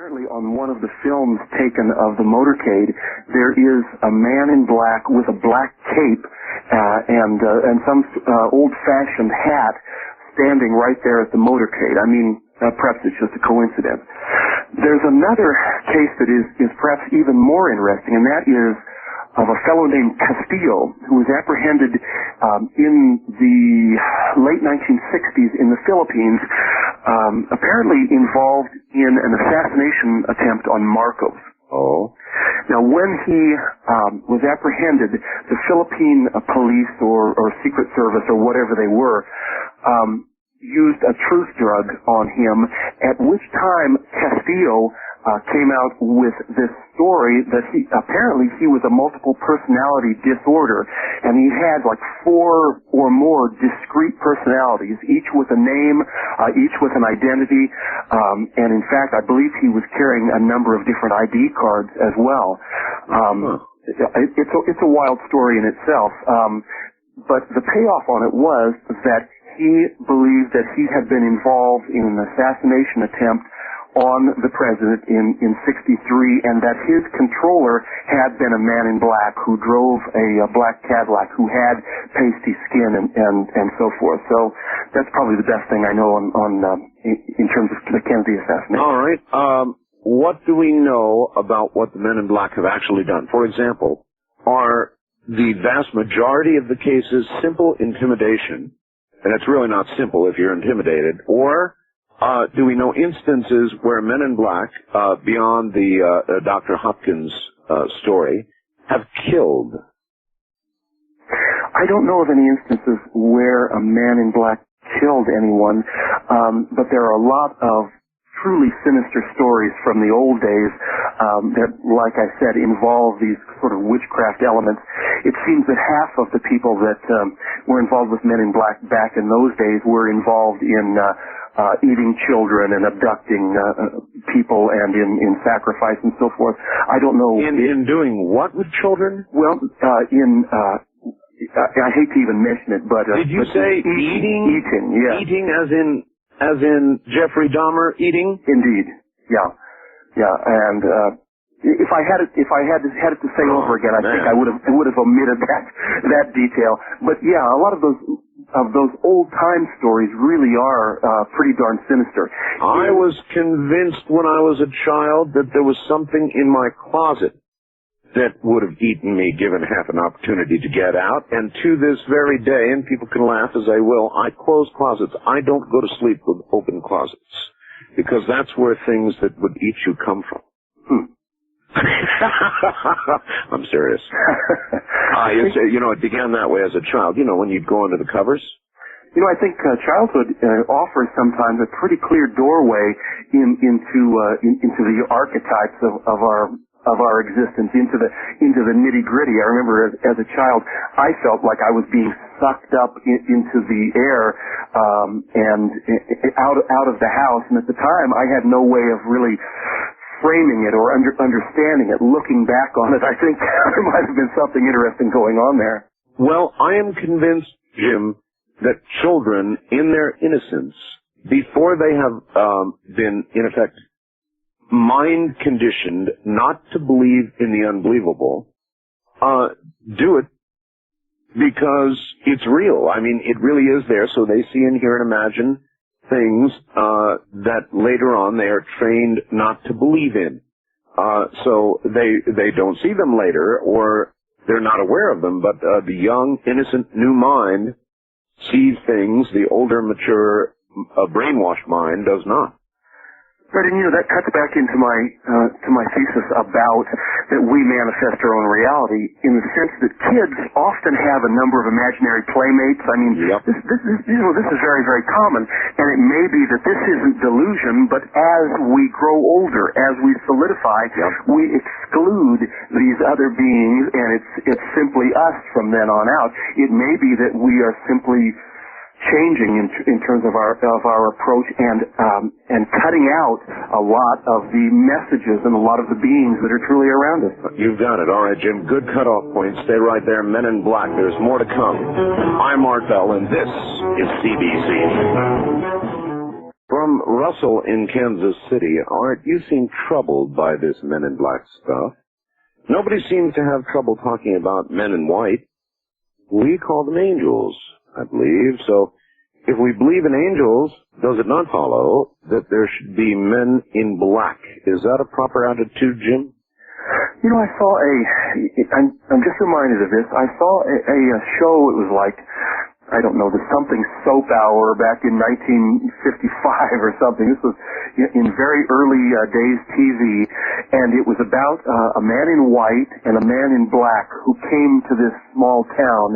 Apparently, on one of the films taken of the motorcade, there is a man in black with a black cape and some old-fashioned hat standing right there at the motorcade. I mean, perhaps it's just a coincidence. There's another case that is perhaps even more interesting, and that is of a fellow named Castillo, who was apprehended in the late 1960s in the Philippines, apparently involved in an assassination attempt on Marcos. Oh. Now, when he was apprehended, the Philippine police or Secret Service or whatever they were used a truth drug on him, at which time Castillo came out with this story that he was a multiple personality disorder, and he had like 4 or more discrete personalities, each with a name, each with an identity, and in fact, I believe he was carrying a number of different ID cards as well. It's a wild story in itself, but the payoff on it was that he believed that he had been involved in an assassination attempt on the president in 63, and that his controller had been a man in black who drove a black Cadillac, who had pasty skin and so forth. So that's probably the best thing I know in terms of the Kennedy assassination. All right. What do we know about what the men in black have actually done? For example, are the vast majority of the cases simple intimidation, and it's really not simple if you're intimidated, or do we know instances where men in black, beyond the Dr. Hopkins story, have killed? I don't know of any instances where a man in black killed anyone, but there are a lot of truly sinister stories from the old days that, like I said, involve these sort of witchcraft elements. It seems that half of the people that were involved with men in black back in those days were involved in eating children and abducting people and in sacrifice and so forth. I don't know. In doing what with children? Well, I hate to even mention it, but did you say eating? Eating, yeah. Eating as in Jeffrey Dahmer eating? Indeed, yeah, and if I had it to say over again, I think I would have omitted that detail. But yeah, a lot of those old time stories really are pretty darn sinister. I was convinced when I was a child that there was something in my closet that would have eaten me given half an opportunity to get out. And to this very day, and people can laugh as they will, I close closets. I don't go to sleep with open closets because that's where things that would eat you come from. I'm serious. It began that way as a child. When you'd go into the covers. I think childhood offers sometimes a pretty clear doorway into the archetypes of our existence, into the nitty-gritty. I remember as a child, I felt like I was being sucked up into the air and out of the house, and at the time I had no way of really framing it or understanding it. Looking back on it, I think there might have been something interesting going on there. Well, I am convinced, Jim, that children, in their innocence, before they have been, in effect, mind conditioned not to believe in the unbelievable, do it because it's real. I mean, it really is there, so they see and hear and imagine things that later on they are trained not to believe in. So they don't see them later, or they're not aware of them, but the young, innocent, new mind sees things the older, mature, brainwashed mind does not. Right, and that cuts back into my thesis about that we manifest our own reality in the sense that kids often have a number of imaginary playmates. I mean, this is very, very common, and it may be that this isn't delusion, but as we grow older, as we solidify, we exclude these other beings, and it's simply us from then on out. It may be that we are simply changing in terms of our approach and cutting out a lot of the messages and a lot of the beings that are truly around us. You've got it. All right, Jim. Good cutoff point. Stay right there. Men in Black. There's more to come. I'm Art Bell, and this is CBC. From Russell in Kansas City, Art, you seem troubled by this Men in Black stuff. Nobody seems to have trouble talking about men in white. We call them angels, I believe. So if we believe in angels, does it not follow that there should be men in black? Is that a proper attitude, Jim? You know, I'm just reminded of this. I saw a show, it was like, I don't know, the something soap hour back in 1955 or something. This was in very early days TV, and it was about a man in white and a man in black who came to this small town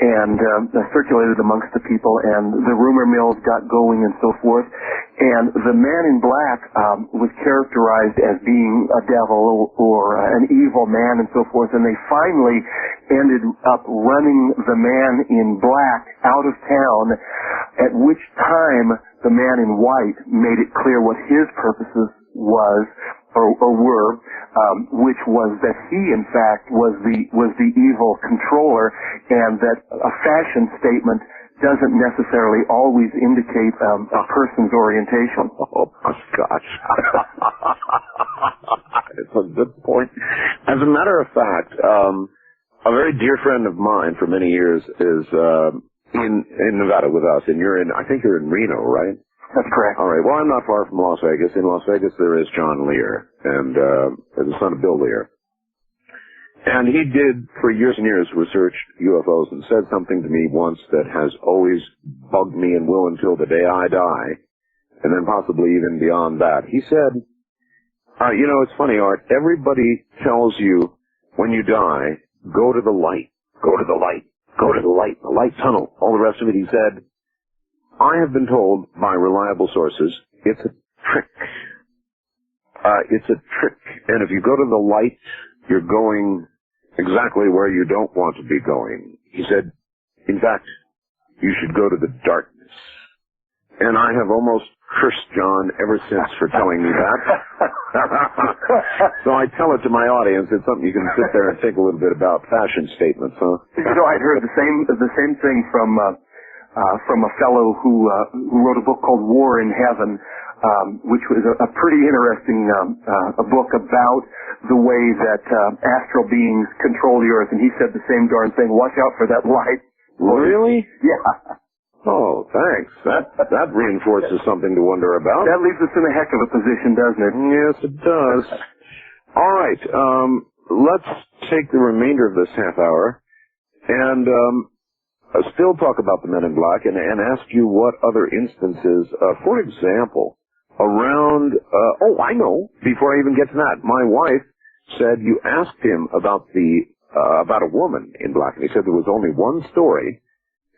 and circulated amongst the people, and the rumor mills got going and so forth. And the man in black was characterized as being a devil or an evil man and so forth, and they finally ended up running the man in black out of town, at which time the man in white made it clear what his purposes was or were, which was that he in fact was the evil controller, and that a fashion statement doesn't necessarily always indicate a person's orientation. Oh my gosh. It's a good point. As a matter of fact, a very dear friend of mine for many years is in Nevada with us, and I think you're in Reno, right? That's correct. All right. Well, I'm not far from Las Vegas. In Las Vegas, there is John Lear, and the son of Bill Lear. And he did, for years and years, research UFOs and said something to me once that has always bugged me and will until the day I die, and then possibly even beyond that. He said, you know, it's funny, Art, everybody tells you when you die, go to the light, go to the light, go to the light, the light tunnel, all the rest of it. He said, I have been told by reliable sources, it's a trick. It's a trick. And if you go to the light, you're going exactly where you don't want to be going. He said, in fact, you should go to the darkness. And I have almost cursed John ever since for telling me that. So I tell it to my audience. It's something you can sit there and think a little bit about. Fashion statements, huh? You know, I'd heard the same thing from a fellow who wrote a book called War in Heaven, which was a pretty interesting a book about the way that astral beings control the earth, and he said the same darn thing. Watch out for that light. Really? Yeah. Oh, thanks. That reinforces something to wonder about. That leaves us in a heck of a position, doesn't it? Yes, it does. All right. Let's take the remainder of this half hour and still talk about the Men in Black and ask you what other instances, for example, around, I know, before I even get to that, my wife said you asked him about about a woman in black, and he said there was only one story,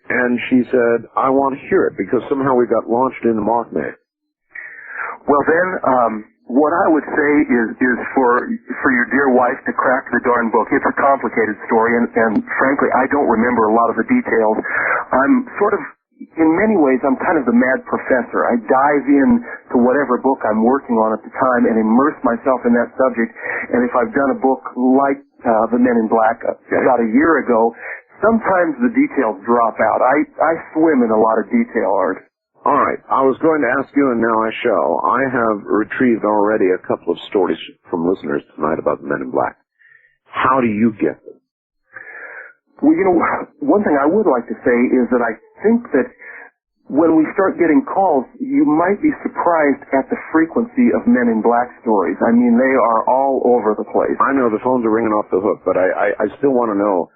and she said, I want to hear it, because somehow we got launched into Mothman. Well then, what I would say is for your dear wife to crack the darn book. It's a complicated story, and frankly, I don't remember a lot of the details. I'm sort of, in many ways, I'm kind of the mad professor. I dive in to whatever book I'm working on at the time and immerse myself in that subject. And if I've done a book like The Men in Black about a year ago, sometimes the details drop out. I swim in a lot of detail, Art. All right. I was going to ask you, and now I shall. I have retrieved already a couple of stories from listeners tonight about the Men in Black. How do you get them? Well, you know, one thing I would like to say is that I think that when we start getting calls, you might be surprised at the frequency of Men in Black stories. I mean, they are all over the place. I know the phones are ringing off the hook, but I still want to know,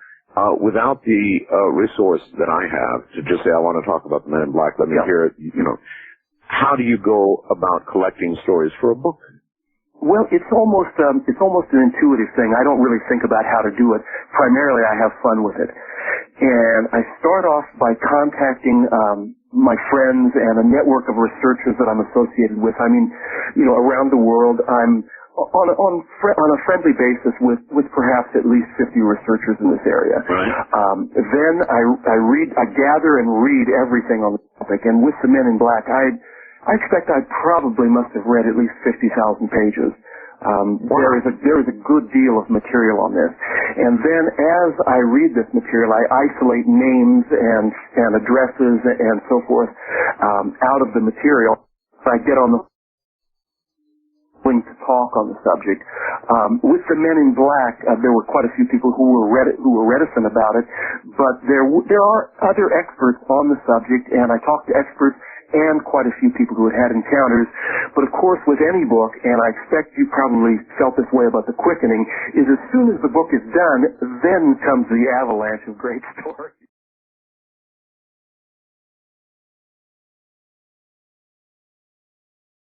without the resource that I have to just say I want to talk about the Men in Black, let me hear it, you know, how do you go about collecting stories for a book? Well, it's almost an intuitive thing. I don't really think about how to do it. Primarily, I have fun with it. And I start off by contacting my friends and a network of researchers that I'm associated with. I mean, you know, around the world, I'm on a friendly basis with perhaps at least 50 researchers in this area. Right. Then I gather and read everything on the topic. And with the Men in Black, I expect I probably must have read at least 50,000 pages. There is a good deal of material on this. And then as I read this material, I isolate names and addresses and so forth out of the material. I get on the to talk on the subject. With the Men in Black, there were quite a few people who were reticent about it, but there are other experts on the subject, and I talked to experts and quite a few people who had encounters. But of course, with any book, and I expect you probably felt this way about The Quickening, is as soon as the book is done, then comes the avalanche of great stories.